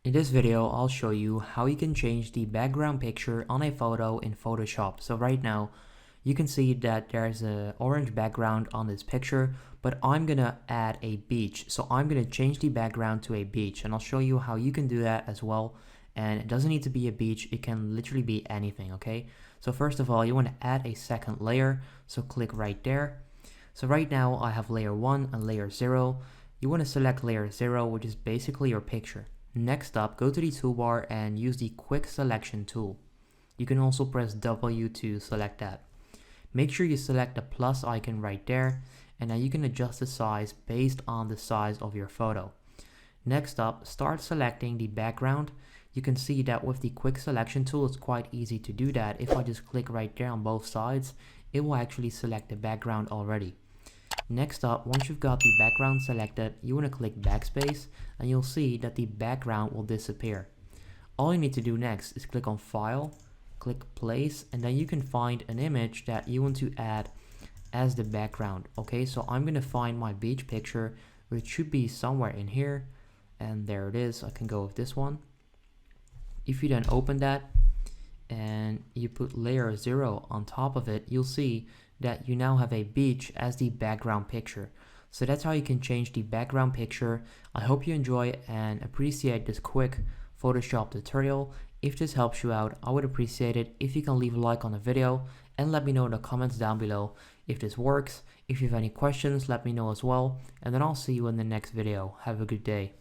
In this video, I'll show you how you can change the background picture on a photo in Photoshop. So right now, you can see that there's an orange background on this picture, but I'm gonna add a beach. So I'm gonna change the background to a beach, and I'll show you how you can do that as well. And it doesn't need to be a beach, it can literally be anything, okay? So first of all, you wanna add a second layer, so click right there. So right now I have layer 1 and layer 0. You wanna select layer 0, which is basically your picture. Next up, go to the toolbar and use the quick selection tool. You can also press W to select that. Make sure you select the plus icon right there, and now you can adjust the size based on the size of your photo. Next up, start selecting the background. You can see that with the quick selection tool, it's quite easy to do that. If I just click right there on both sides, it will actually select the background already. Next up, once you've got the background selected, you want to click backspace and you'll see that the background will disappear. All you need to do next is click on File, click Place, and then you can find an image that you want to add as the background. Okay, so I'm going to find my beach picture, which should be somewhere in here, and there it is. I can go with this one. If you then open that and you put layer 0 on top of it, you'll see that you now have a beach as the background picture. So that's how you can change the background picture. I hope you enjoy and appreciate this quick Photoshop tutorial. If this helps you out, I would appreciate it if you can leave a like on the video and let me know in the comments down below if this works. If you have any questions, let me know as well, and then I'll see you in the next video. Have a good day.